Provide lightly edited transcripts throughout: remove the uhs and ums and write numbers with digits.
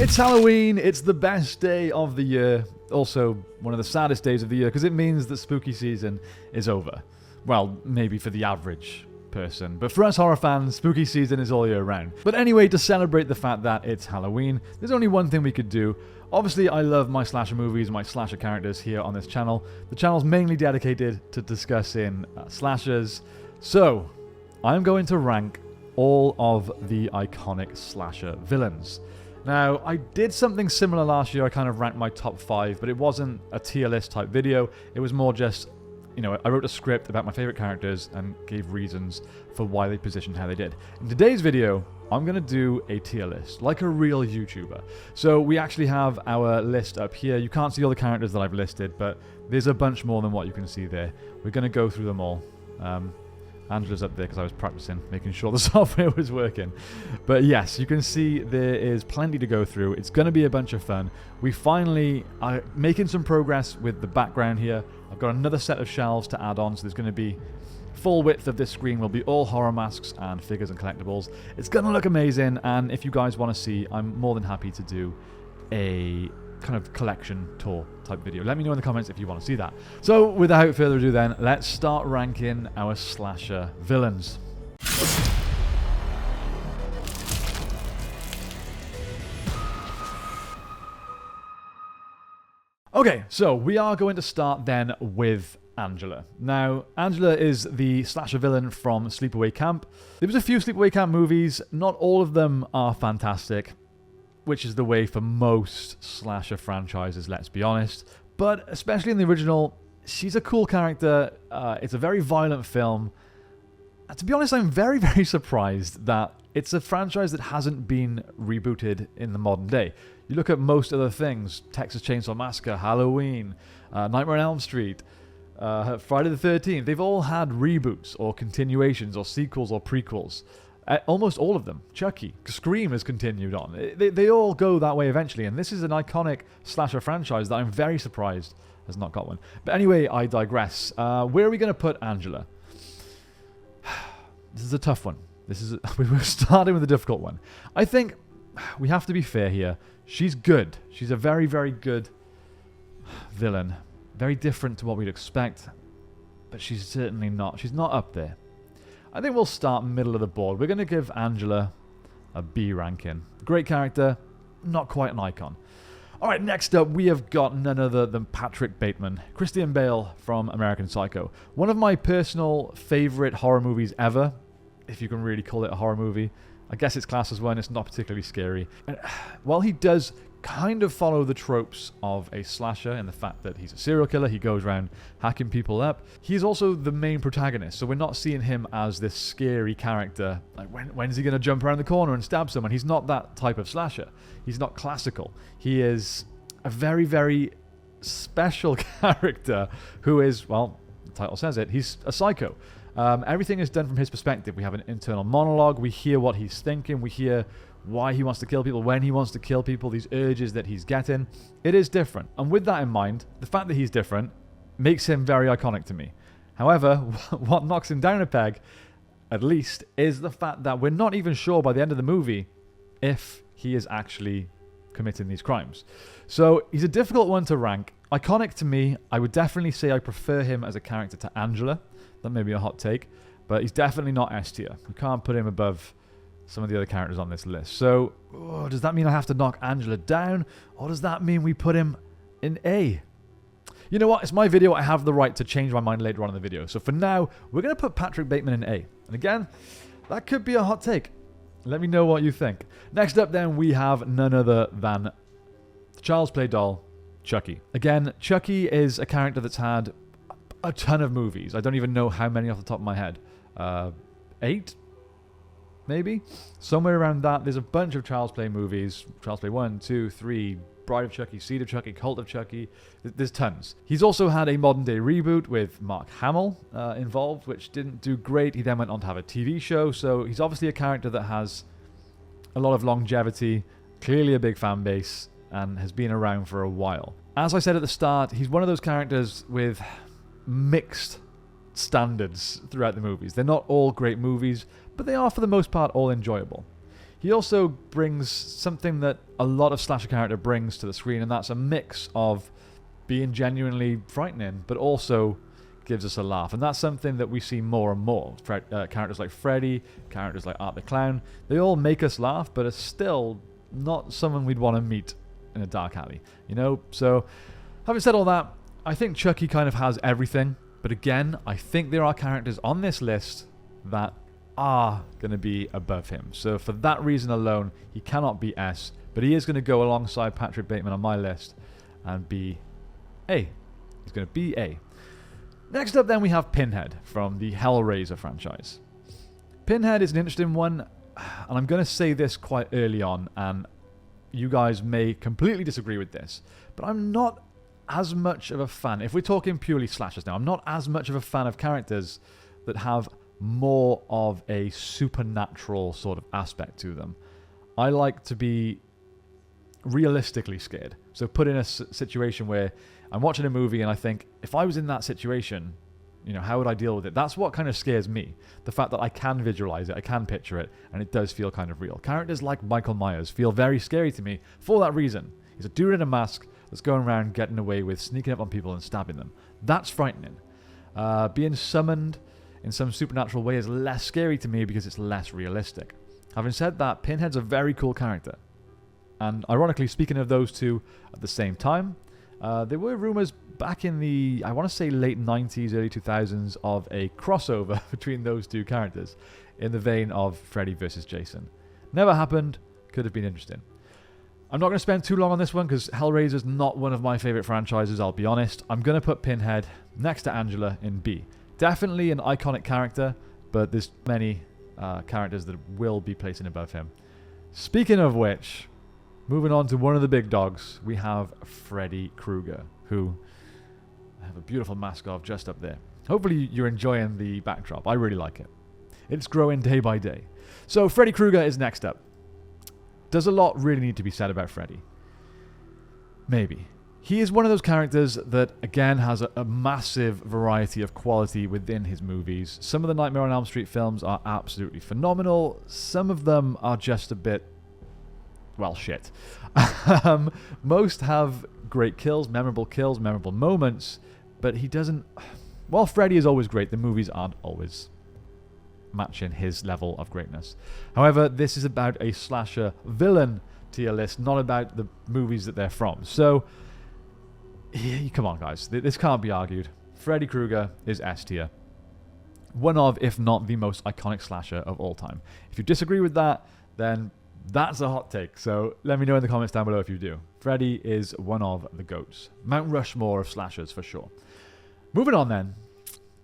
It's Halloween, it's the best day of the year, also one of the saddest days of the year because it means that spooky season is over. Well, maybe for the average person, but for us horror fans, spooky season is all year round. But anyway, to celebrate the fact that it's Halloween, there's only one thing we could do. Obviously, I love my slasher movies, my slasher characters here on this channel. The channel's mainly dedicated to discussing slashers, so I'm going to rank all of the iconic slasher villains. Now, I did something similar last year. I kind of ranked my top 5, but it wasn't a tier list type video. It was more just, I wrote a script about my favorite characters and gave reasons for why they positioned how they did. In today's video, I'm going to do a tier list, like a real YouTuber. So we actually have our list up here. You can't see all the characters that I've listed, but there's a bunch more than what you can see there. We're going to go through them all. Angela's up there because I was practicing, making sure the software was working. But yes, you can see there is plenty to go through. It's going to be a bunch of fun. We finally are making some progress with the background here. I've got another set of shelves to add on, so there's going to be full width of this screen will be all horror masks and figures and collectibles. It's going to look amazing, and if you guys want to see, I'm more than happy to do a kind of collection tour type video. Let me know in the comments if you want to see that. So without further ado then, let's start ranking our slasher villains. Okay, so we are going to start then with Angela. Now, Angela is the slasher villain from Sleepaway Camp. There was a few Sleepaway Camp movies. Not all of them are fantastic, which is the way for most slasher franchises, let's be honest. But especially in the original, she's a cool character. It's a very violent film. And to be honest, I'm very, very surprised that it's a franchise that hasn't been rebooted in the modern day. You look at most other things, Texas Chainsaw Massacre, Halloween, Nightmare on Elm Street, Friday the 13th. They've all had reboots or continuations or sequels or prequels. Almost all of them. Chucky, Scream has continued on. They all go that way eventually, and this is an iconic slasher franchise that I'm very surprised has not got one. But anyway, I digress. Where are we going to put Angela? This is a tough one. We're starting with a difficult one. I think we have to be fair here. She's good. She's a very, very good villain. Very different to what we'd expect, but she's certainly not. She's not up there. I think we'll start middle of the board. We're going to give Angela a B ranking. Great character, not quite an icon. Alright, next up we have got none other than Patrick Bateman, Christian Bale from American Psycho. One of my personal favourite horror movies ever, if you can really call it a horror movie. I guess it's classed as one, it's not particularly scary. And while he does kind of follow the tropes of a slasher in the fact that he's a serial killer, he goes around hacking people up. He's also the main protagonist, so we're not seeing him as this scary character. Like, when's he going to jump around the corner and stab someone? He's not that type of slasher. He's not classical. He is a very, very special character who is, well, the title says it, he's a psycho. Everything is done from his perspective. We have an internal monologue, we hear what he's thinking, we hear why he wants to kill people, when he wants to kill people, these urges that he's getting. It is different. And with that in mind, the fact that he's different makes him very iconic to me. However, what knocks him down a peg, at least, is the fact that we're not even sure by the end of the movie if he is actually committing these crimes. So he's a difficult one to rank. Iconic to me, I would definitely say I prefer him as a character to Angela. That may be a hot take, but he's definitely not S tier. We can't put him above some of the other characters on this list. So, does that mean I have to knock Angela down? Or does that mean we put him in A? You know what? It's my video. I have the right to change my mind later on in the video. So for now, we're going to put Patrick Bateman in A. And again, that could be a hot take. Let me know what you think. Next up then, we have none other than the Child's Play doll, Chucky. Again, Chucky is a character that's had a ton of movies. I don't even know how many off the top of my head. 8? Maybe? Somewhere around that. There's a bunch of Child's Play movies. Child's Play 1, 2, 3, Bride of Chucky, Seed of Chucky, Cult of Chucky. There's tons. He's also had a modern day reboot with Mark Hamill involved, which didn't do great. He then went on to have a TV show, so he's obviously a character that has a lot of longevity, clearly a big fan base, and has been around for a while. As I said at the start, he's one of those characters with mixed standards throughout the movies. They're not all great movies, but they are for the most part all enjoyable. he also brings something that a lot of slasher character brings to the screen, and that's a mix of being genuinely frightening, but also gives us a laugh. And that's something that we see more and more. Characters like Freddy, characters like Art the Clown, they all make us laugh, but are still not someone we'd want to meet in a dark alley, you know? So, having said all that, I think Chucky kind of has everything. But again, I think there are characters on this list that are going to be above him. So for that reason alone, he cannot be S. But he is going to go alongside Patrick Bateman on my list and be A. He's going to be A. Next up then we have Pinhead from the Hellraiser franchise. Pinhead is an interesting one, and I'm going to say this quite early on, and you guys may completely disagree with this, but I'm not as much of a fan. If we're talking purely slashers now, I'm not as much of a fan of characters that have more of a supernatural sort of aspect to them. I like to be realistically scared. So put in a situation where I'm watching a movie and I think, if I was in that situation, you know, how would I deal with it? That's what kind of scares me. The fact that I can visualize it, I can picture it, and it does feel kind of real. Characters like Michael Myers feel very scary to me for that reason. He's a dude in a mask that's going around getting away with sneaking up on people and stabbing them. That's frightening. Being summoned in some supernatural way is less scary to me because it's less realistic. Having said that, Pinhead's a very cool character. And ironically, speaking of those two at the same time, there were rumors back in the, I want to say late 90s, early 2000s, of a crossover between those two characters in the vein of Freddy versus Jason. Never happened. Could have been interesting. I'm not going to spend too long on this one because Hellraiser's not one of my favorite franchises, I'll be honest. I'm going to put Pinhead next to Angela in B. Definitely an iconic character, but there's many characters that will be placing above him. Speaking of which, moving on to one of the big dogs, we have Freddy Krueger, who I have a beautiful mask of just up there. Hopefully you're enjoying the backdrop. I really like it. It's growing day by day. So Freddy Krueger is next up. Does a lot really need to be said about Freddy? Maybe. He is one of those characters that, again, has a massive variety of quality within his movies. Some of the Nightmare on Elm Street films are absolutely phenomenal. Some of them are just a bit, well, shit. Most have great kills, memorable moments, but he doesn't... While Freddy is always great, the movies aren't always matching his level of greatness. However, this is about a slasher villain tier list, not about the movies that they're from. So, come on guys, this can't be argued. Freddy Krueger is S tier. One of, if not the most iconic slasher of all time. If you disagree with that, then that's a hot take. So let me know in the comments down below if you do. Freddy is one of the GOATs. Mount Rushmore of slashers for sure. Moving on then,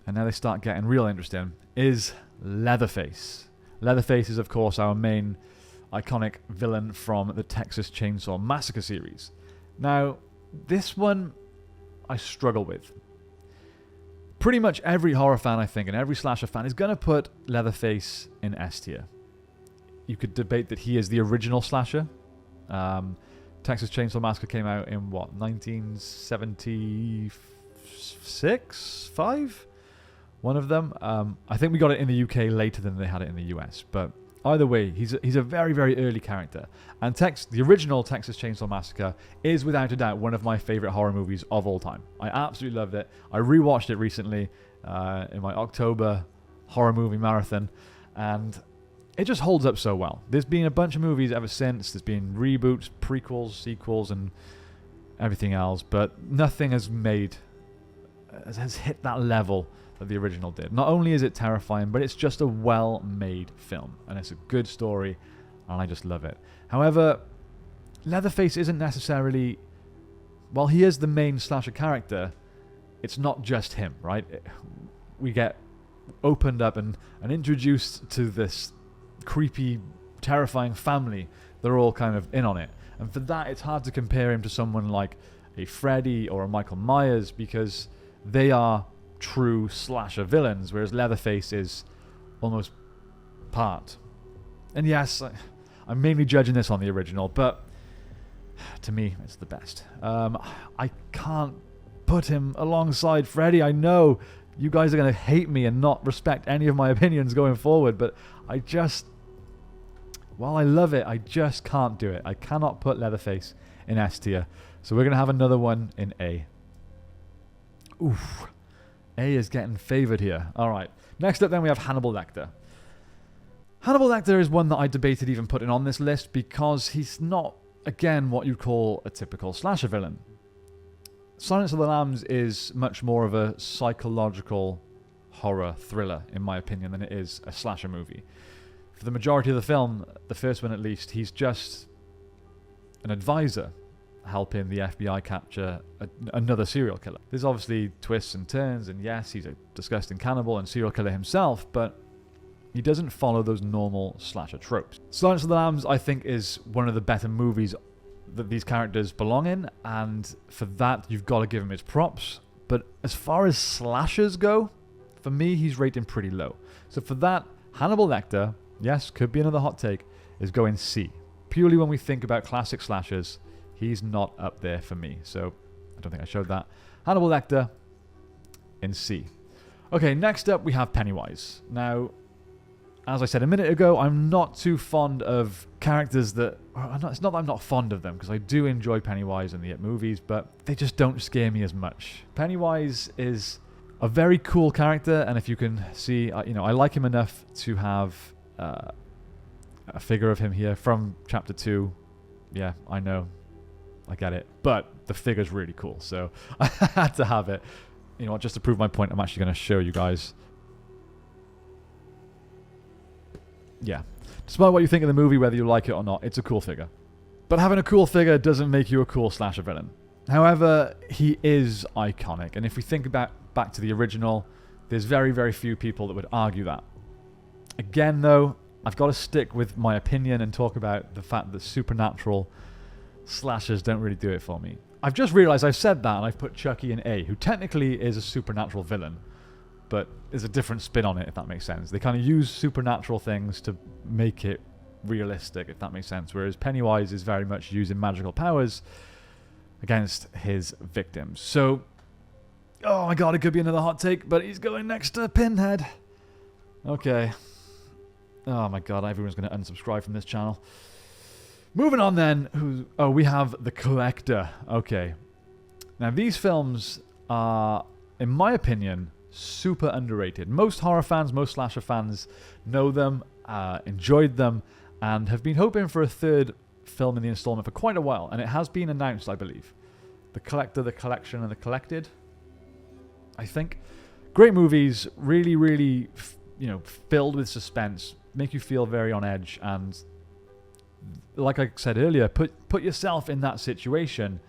and now they start getting real interesting, is Leatherface. Leatherface is, of course, our main iconic villain from the Texas Chainsaw Massacre series. Now, this one I struggle with. Pretty much every horror fan, I think, and every slasher fan is going to put Leatherface in S tier. You could debate that he is the original slasher. Texas Chainsaw Massacre came out in, what, 1976? 5? One of them. I think we got it in the UK later than they had it in the US. But either way, he's a very, very early character. And the original Texas Chainsaw Massacre is without a doubt one of my favorite horror movies of all time. I absolutely loved it. I rewatched it recently in my October horror movie marathon. And it just holds up so well. There's been a bunch of movies ever since. There's been reboots, prequels, sequels, and everything else. But nothing has hit that level that the original did. Not only is it terrifying, but it's just a well-made film, and it's a good story, and I just love it. However, Leatherface isn't necessarily... While he is the main slasher character, it's not just him, right? We get opened up and introduced to this creepy, terrifying family. They're all kind of in on it. And for that, it's hard to compare him to someone like a Freddy or a Michael Myers, because they are true slasher villains, whereas Leatherface is almost part. And yes, I'm mainly judging this on the original, but to me, it's the best. I can't put him alongside Freddy. I know you guys are going to hate me and not respect any of my opinions going forward, but while I love it, I just can't do it. I cannot put Leatherface in S tier. So we're going to have another one in A. Oof. A is getting favoured here. Alright. Next up then we have Hannibal Lecter. Hannibal Lecter is one that I debated even putting on this list because he's not, again, what you'd call a typical slasher villain. Silence of the Lambs is much more of a psychological horror thriller, in my opinion, than it is a slasher movie. For the majority of the film, the first one at least, he's just an advisor helping the FBI capture another serial killer. There's obviously twists and turns, and yes, he's a disgusting cannibal and serial killer himself, but he doesn't follow those normal slasher tropes. Silence of the Lambs, I think, is one of the better movies that these characters belong in, and for that, you've got to give him his props. But as far as slashers go, for me, he's rated pretty low. So for that, Hannibal Lecter, yes, could be another hot take, is going C. Purely when we think about classic slashers, he's not up there for me. So I don't think I showed that. Hannibal Lecter in C. Okay, next up we have Pennywise. Now, as I said a minute ago, I'm not too fond of characters that... It's not that I'm not fond of them, because I do enjoy Pennywise in the It movies, but they just don't scare me as much. Pennywise is a very cool character, and if you can see, I like him enough to have a figure of him here from Chapter 2. Yeah, I know. I get it. But the figure's really cool, so I had to have it. You know what, just to prove my point, I'm actually going to show you guys. Yeah. Despite what you think of the movie, whether you like it or not, it's a cool figure. But having a cool figure doesn't make you a cool slasher villain. However, he is iconic, and if we think back to the original, there's very, very few people that would argue that. Again, though, I've got to stick with my opinion and talk about the fact that supernatural slashers don't really do it for me. I've just realised I've said that, and I've put Chucky in A, who technically is a supernatural villain, but there's a different spin on it, if that makes sense. They kind of use supernatural things to make it realistic, if that makes sense, whereas Pennywise is very much using magical powers against his victims. So, oh my god, it could be another hot take, but he's going next to Pinhead. Okay. Oh my god, everyone's going to unsubscribe from this channel. Moving on then, we have The Collector. Okay. Now, these films are, in my opinion, super underrated. Most horror fans, most slasher fans know them, enjoyed them, and have been hoping for a third film in the installment for quite a while, and it has been announced, I believe. The Collector, The Collection, and The Collected, I think. Great movies, really, really, filled with suspense, make you feel very on edge, and like I said earlier, put yourself in that situation.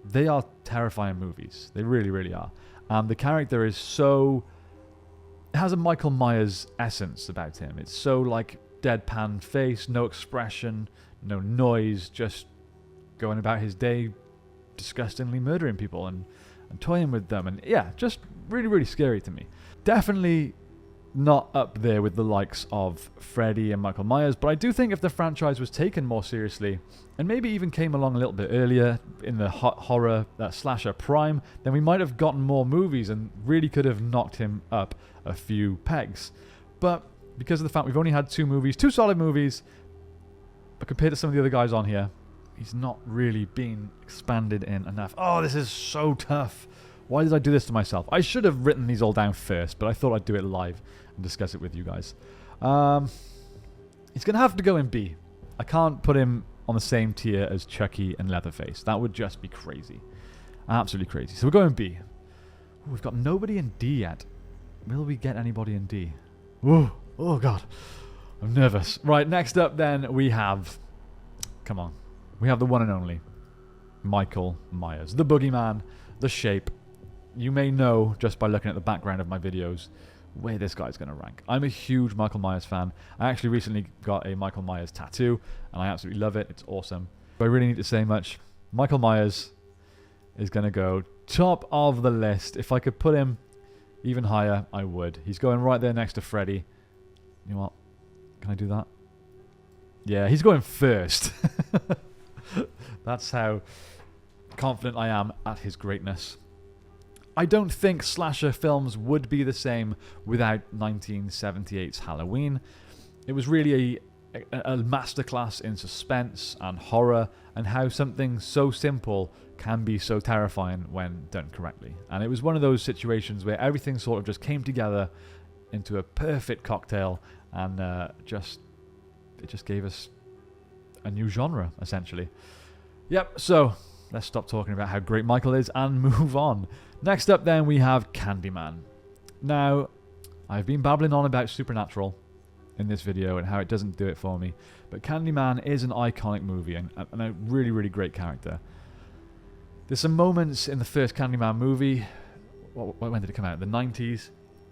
They are terrifying movies. They really, really are. And the character is so... It has a Michael Myers essence about him. It's so, like, deadpan face, no expression, no noise, just going about his day disgustingly murdering people and toying with them. And, yeah, just really, really scary to me. Definitely not up there with the likes of Freddy and Michael Myers, but I do think if the franchise was taken more seriously, and maybe even came along a little bit earlier in the horror, that slasher prime, then we might have gotten more movies and really could have knocked him up a few pegs. But because of the fact we've only had two solid movies, but compared to some of the other guys on here, he's not really been expanded in enough. Oh, this is so tough. Why did I do this to myself? I should have written these all down first, but I thought I'd do it live and discuss it with you guys. He's going to have to go in B. I can't put him on the same tier as Chucky and Leatherface. That would just be crazy. Absolutely crazy. So we're going B. Ooh, we've got nobody in D yet. Will we get anybody in D? Ooh, oh, God. I'm nervous. Right, next up then we have... Come on. We have the one and only Michael Myers. The Boogeyman. The Shape. You may know, just by looking at the background of my videos, where this guy's going to rank. I'm a huge Michael Myers fan. I actually recently got a Michael Myers tattoo, and I absolutely love it. It's awesome. Do I really need to say much? Michael Myers is going to go top of the list. If I could put him even higher, I would. He's going right there next to Freddy. You know what? Can I do that? Yeah, he's going first. That's how confident I am at his greatness. I don't think slasher films would be the same without 1978's Halloween. It was really a masterclass in suspense and horror, and how something so simple can be so terrifying when done correctly. And it was one of those situations where everything sort of just came together into a perfect cocktail, and it just gave us a new genre, essentially. Yep, so let's stop talking about how great Michael is and move on. Next up then we have Candyman. Now, I've been babbling on about Supernatural in this video and how it doesn't do it for me, but Candyman is an iconic movie and a really, really great character. There's some moments in the first Candyman movie, when did it come out? The 90s,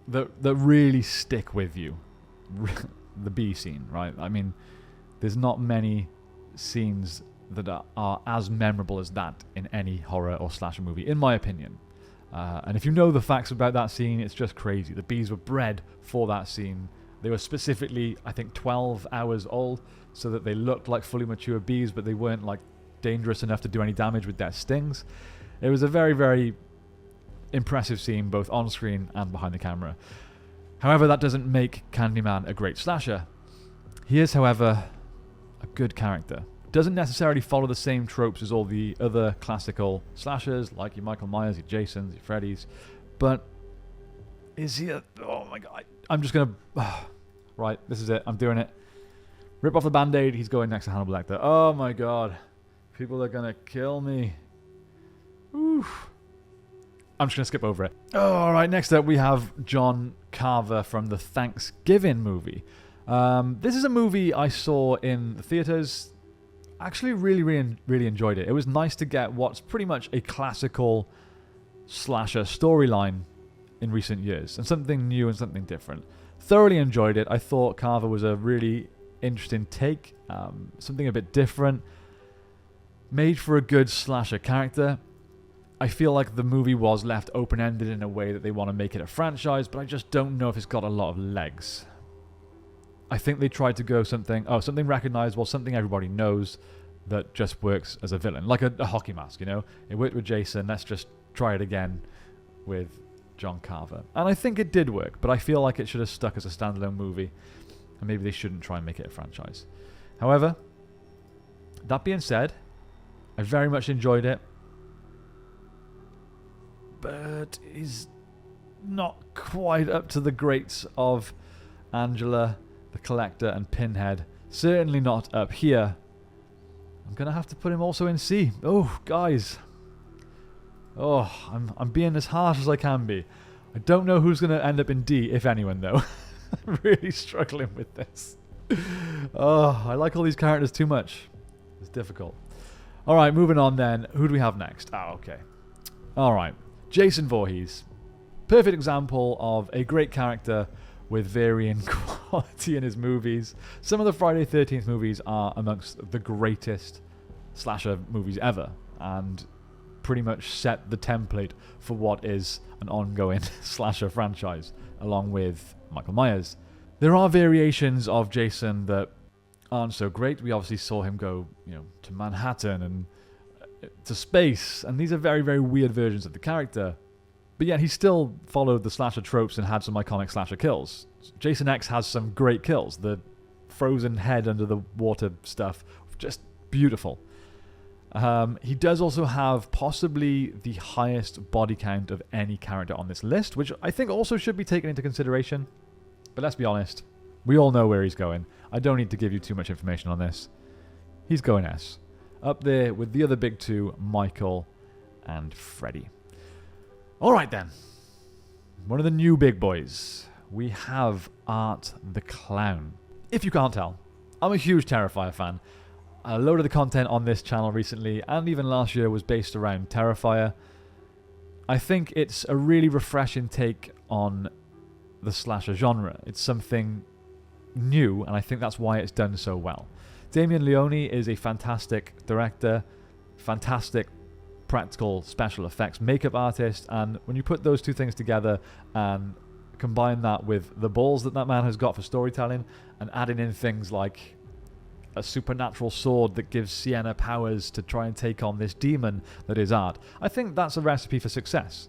that really stick with you. The bee scene, right? I mean, there's not many scenes that are as memorable as that in any horror or slasher movie, in my opinion. And if you know the facts about that scene, it's just crazy. The bees were bred for that scene. They were specifically, I think, 12 hours old, so that they looked like fully mature bees, but they weren't like dangerous enough to do any damage with their stings. It was a very, very impressive scene, both on screen and behind the camera. However, that doesn't make Candyman a great slasher. He is, however, a good character. Doesn't necessarily follow the same tropes as all the other classical slashers, like your Michael Myers, your Jasons, your Freddys, but is he oh my god, I'm just gonna... right, this is it, I'm doing it. Rip off the band-aid, he's going next to Hannibal Lecter. Oh my god. People are gonna kill me. Oof. I'm just gonna skip over it. Oh, alright, next up we have John Carver from the Thanksgiving movie. This is a movie I saw in the theaters. Actually really enjoyed it. It was nice to get what's pretty much a classical slasher storyline in recent years, and something new and something different. Thoroughly enjoyed it. I thought Carver was a really interesting take, something a bit different, made for a good slasher character. I feel like the movie was left open-ended in a way that they want to make it a franchise, but I just don't know if it's got a lot of legs. I think they tried to go something recognizable, something everybody knows that just works as a villain. Like a hockey mask, you know? It worked with Jason, let's just try it again with John Carver. And I think it did work, but I feel like it should have stuck as a standalone movie, and maybe they shouldn't try and make it a franchise. However, that being said, I very much enjoyed it, but he's not quite up to the greats of Angela, the Collector, and Pinhead. Certainly not up here. I'm gonna have to put him also in C. Oh, guys. Oh, I'm being as harsh as I can be. I don't know who's gonna end up in D, if anyone, though. I'm really struggling with this. Oh, I like all these characters too much. It's difficult. Alright, moving on then. Who do we have next? Oh, okay. Alright. Jason Voorhees. Perfect example of a great character with varying quality in his movies. Some of the Friday the 13th movies are amongst the greatest slasher movies ever, and pretty much set the template for what is an ongoing slasher franchise, along with Michael Myers. There are variations of Jason that aren't so great. We obviously saw him go, to Manhattan and to space, and these are very, very weird versions of the character. But yet he still followed the slasher tropes and had some iconic slasher kills. Jason X has some great kills. The frozen head under the water stuff, just beautiful. He does also have possibly the highest body count of any character on this list, which I think also should be taken into consideration. But let's be honest, we all know where he's going. I don't need to give you too much information on this. He's going S. Up there with the other big two, Michael and Freddy. Alright then. One of the new big boys. We have Art the Clown. If you can't tell, I'm a huge Terrifier fan. A load of the content on this channel recently, and even last year, was based around Terrifier. I think it's a really refreshing take on the slasher genre. It's something new, and I think that's why it's done so well. Damien Leone is a fantastic director, fantastic practical special effects makeup artist, and when you put those two things together and combine that with the balls that man has got for storytelling, and adding in things like a supernatural sword that gives Sienna powers to try and take on this demon that is Art, I think that's a recipe for success,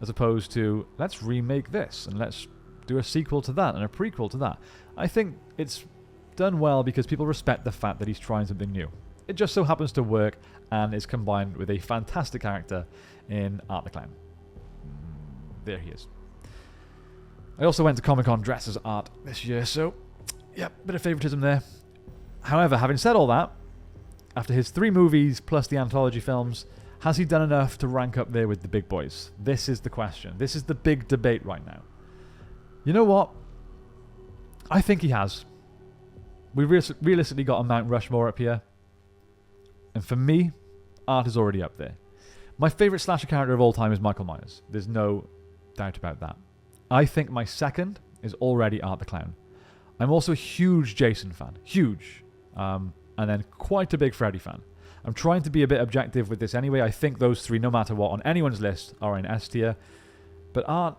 as opposed to let's remake this and let's do a sequel to that and a prequel to that. I think it's done well because people respect the fact that he's trying something new. It just so happens to work and is combined with a fantastic character in Art the Clown. There he is. I also went to Comic-Con dressed as Art this year, so yeah, bit of favoritism there. However, having said all that, after his 3 movies plus the anthology films, has he done enough to rank up there with the big boys? This is the question. This is the big debate right now. You know what? I think he has. We realistically got a Mount Rushmore up here. And for me, Art is already up there. My favourite slasher character of all time is Michael Myers. There's no doubt about that. I think my second is already Art the Clown. I'm also a huge Jason fan. Huge. And then quite a big Freddy fan. I'm trying to be a bit objective with this anyway. I think those 3, no matter what, on anyone's list, are in S tier. But Art,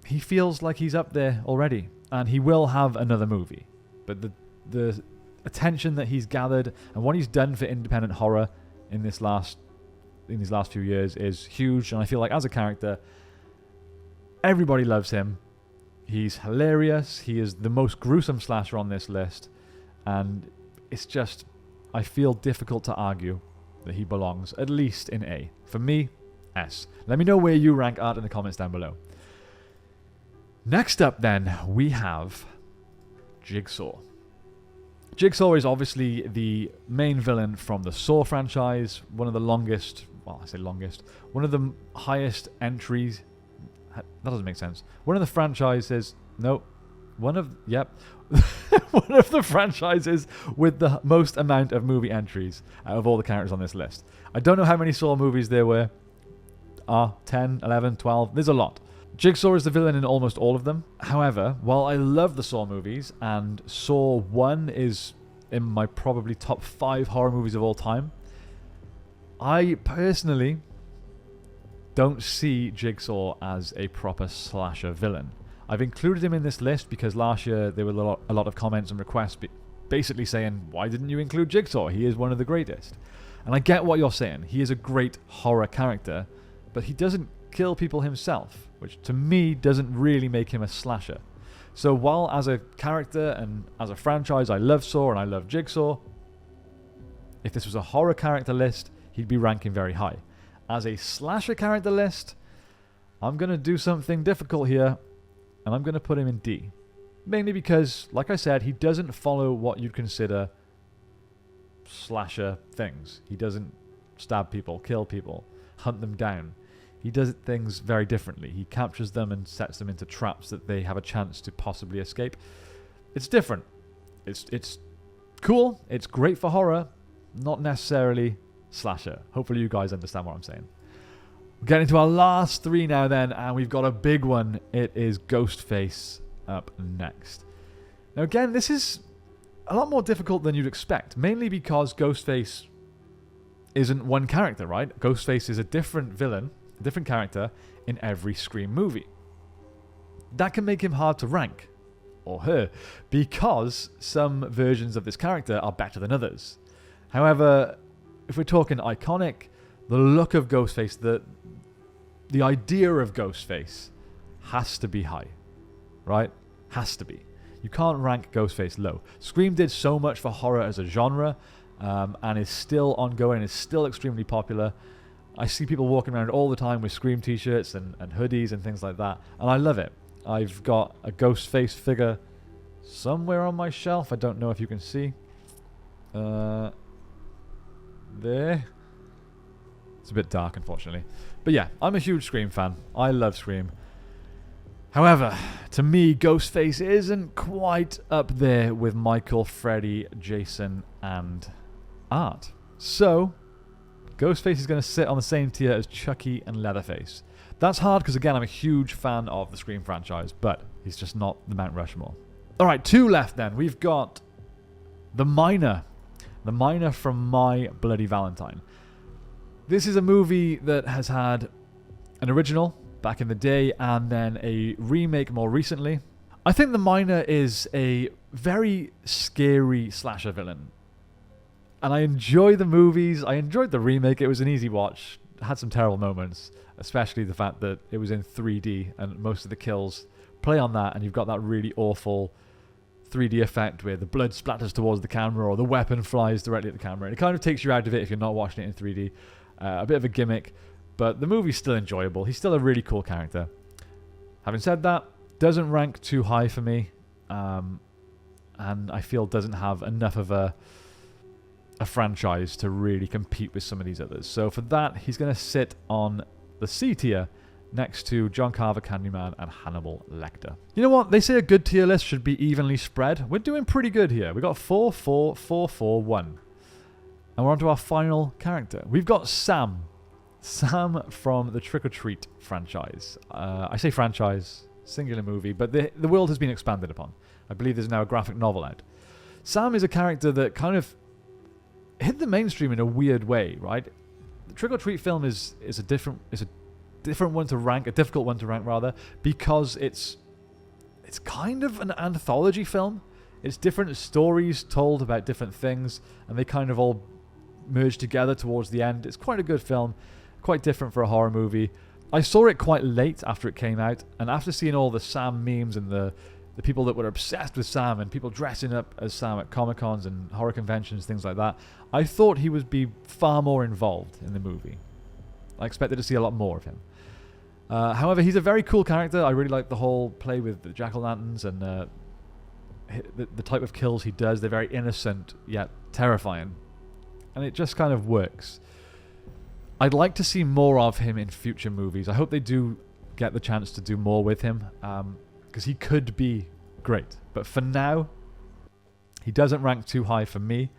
he feels like he's up there already. And he will have another movie. But the attention that he's gathered and what he's done for independent horror in these last few years is huge. And I feel like as a character, everybody loves him. He's hilarious. He is the most gruesome slasher on this list. And it's just, I feel difficult to argue that he belongs at least in A. For me, S. Let me know where you rank Art in the comments down below. Next up then, we have Jigsaw. Jigsaw is obviously the main villain from the Saw franchise, one of the longest, well, I say longest, one of the highest entries. That doesn't make sense. One of the franchises, no, one of the franchises with the most amount of movie entries out of all the characters on this list. I don't know how many Saw movies there were. 10, 11, 12, there's a lot. Jigsaw is the villain in almost all of them. However, while I love the Saw movies, and Saw 1 is in my probably top 5 horror movies of all time, I personally don't see Jigsaw as a proper slasher villain. I've included him in this list because last year there were a lot of comments and requests basically saying, why didn't you include Jigsaw? He is one of the greatest. And I get what you're saying. He is a great horror character, but he doesn't kill people himself, which to me doesn't really make him a slasher. So while as a character and as a franchise I love Saw and I love Jigsaw, if this was a horror character list, he'd be ranking very high. As a slasher character list, I'm going to do something difficult here, and I'm going to put him in D. Mainly because, like I said, he doesn't follow what you'd consider slasher things. He doesn't stab people, kill people, hunt them down. He does things very differently. He captures them and sets them into traps that they have a chance to possibly escape. It's different. It's cool. It's great for horror. Not necessarily slasher. Hopefully you guys understand what I'm saying. We're getting to our last 3 now then, and we've got a big one. It is Ghostface up next. Now again, this is a lot more difficult than you'd expect, mainly because Ghostface isn't one character, right? Ghostface is a different villain, a different character in every Scream movie. That can make him hard to rank, or her, because some versions of this character are better than others. However, if we're talking iconic, the look of Ghostface, the idea of Ghostface has to be high, right? Has to be. You can't rank Ghostface low. Scream did so much for horror as a genre, and is still ongoing, is still extremely popular. I see people walking around all the time with Scream t-shirts and hoodies and things like that, and I love it. I've got a Ghostface figure somewhere on my shelf. I don't know if you can see. There. It's a bit dark, unfortunately. But yeah, I'm a huge Scream fan. I love Scream. However, to me, Ghostface isn't quite up there with Michael, Freddy, Jason, and Art. So, Ghostface is going to sit on the same tier as Chucky and Leatherface. That's hard because, again, I'm a huge fan of the Scream franchise, but he's just not the Mount Rushmore. Alright, 2 left then. We've got The Miner. The Miner from My Bloody Valentine. This is a movie that has had an original back in the day and then a remake more recently. I think The Miner is a very scary slasher villain. And I enjoy the movies. I enjoyed the remake. It was an easy watch. It had some terrible moments, especially the fact that it was in 3D and most of the kills play on that, and you've got that really awful 3D effect where the blood splatters towards the camera or the weapon flies directly at the camera. And it kind of takes you out of it if you're not watching it in 3D. A bit of a gimmick, but the movie's still enjoyable. He's still a really cool character. Having said that, doesn't rank too high for me, and I feel doesn't have enough of a franchise to really compete with some of these others. So for that, he's going to sit on the C tier next to John Carver, Candyman, and Hannibal Lecter. You know what? They say a good tier list should be evenly spread. We're doing pretty good here. We got 4, 4, 4, 4, 1. And we're on to our final character. We've got Sam. Sam from the Trick or Treat franchise. I say franchise, singular movie, but the world has been expanded upon. I believe there's now a graphic novel out. Sam is a character that kind of hit the mainstream in a weird way, right? The Trick or Treat film is a different one to rank, a difficult one to rank rather, because it's kind of an anthology film. It's different stories told about different things, and they kind of all merge together towards the end. It's quite a good film, quite different for a horror movie. I saw it quite late after it came out, and after seeing all the Sam memes and the people that were obsessed with Sam and people dressing up as Sam at Comic-Cons and horror conventions, things like that, I thought he would be far more involved in the movie. I expected to see a lot more of him. However, he's a very cool character. I really like the whole play with the jack-o'-lanterns and the type of kills he does. They're very innocent, yet terrifying. And it just kind of works. I'd like to see more of him in future movies. I hope they do get the chance to do more with him, because he could be great. But for now, he doesn't rank too high for me.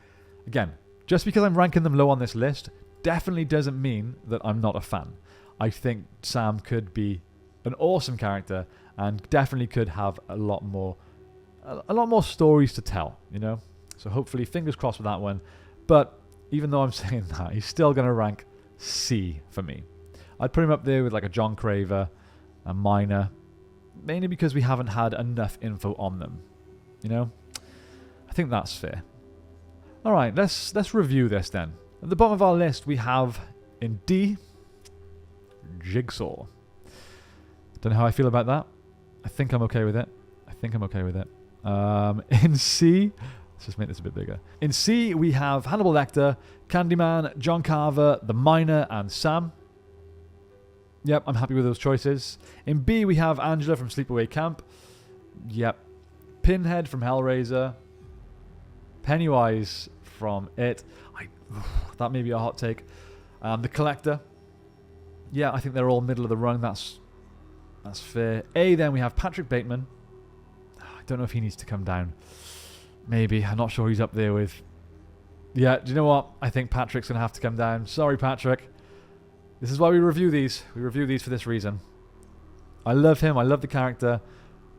Again, just because I'm ranking them low on this list definitely doesn't mean that I'm not a fan. I think Sam could be an awesome character and definitely could have a lot more stories to tell, you know? So hopefully, fingers crossed with that one. But even though I'm saying that, he's still going to rank C for me. I'd put him up there with like a John Craver, a Miner, mainly because we haven't had enough info on them, you know? I think that's fair. All right, let's review this then. At the bottom of our list, we have in D, Jigsaw. Don't know how I feel about that. I think I'm okay with it. In C, let's just make this a bit bigger. In C, we have Hannibal Lecter, Candyman, John Carver, The Miner, and Sam. Yep, I'm happy with those choices. In B, we have Angela from Sleepaway Camp. Yep. Pinhead from Hellraiser. Pennywise from It. That may be a hot take. The Collector. Yeah, I think they're all middle of the rung. That's fair. A, then we have Patrick Bateman. I don't know if he needs to come down. Maybe. I'm not sure he's up there with... Yeah, do you know what? I think Patrick's going to have to come down. Sorry, Patrick. This is why we review these. We review these for this reason. I love him. I love the character.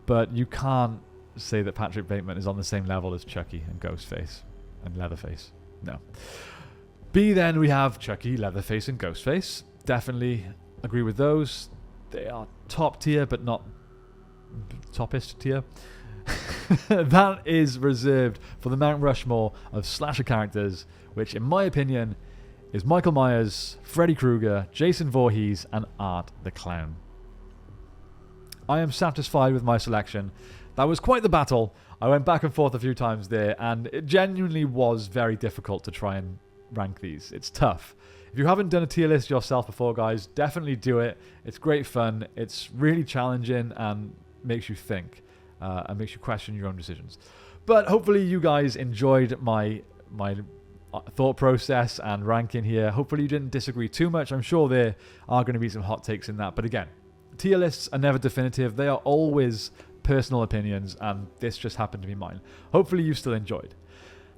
But you can't say that Patrick Bateman is on the same level as Chucky and Ghostface and Leatherface. No. B, then we have Chucky, Leatherface, and Ghostface. Definitely agree with those. They are top tier, but not toppest tier. That is reserved for the Mount Rushmore of slasher characters, which, in my opinion, is Michael Myers, Freddy Krueger, Jason Voorhees, and Art the Clown. I am satisfied with my selection. That was quite the battle. I went back and forth a few times there, and it genuinely was very difficult to try and rank these. It's tough. If you haven't done a tier list yourself before, guys, definitely do it. It's great fun. It's really challenging and makes you think and makes you question your own decisions. But hopefully you guys enjoyed my thought process and ranking here. Hopefully you didn't disagree too much. I'm sure there are going to be some hot takes in that. But again, tier lists are never definitive. They are always personal opinions, and this just happened to be mine. Hopefully you still enjoyed.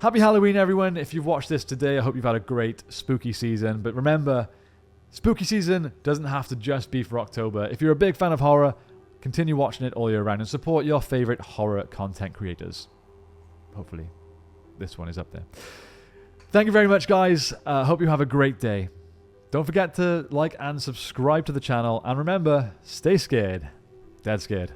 Happy Halloween, everyone. If you've watched this today, I hope you've had a great spooky season. But remember, spooky season doesn't have to just be for October. If you're a big fan of horror, continue watching it all year round and support your favorite horror content creators. Hopefully this one is up there. Thank you very much, guys. Hope you have a great day. Don't forget to like and subscribe to the channel. And remember, stay scared. Dead scared.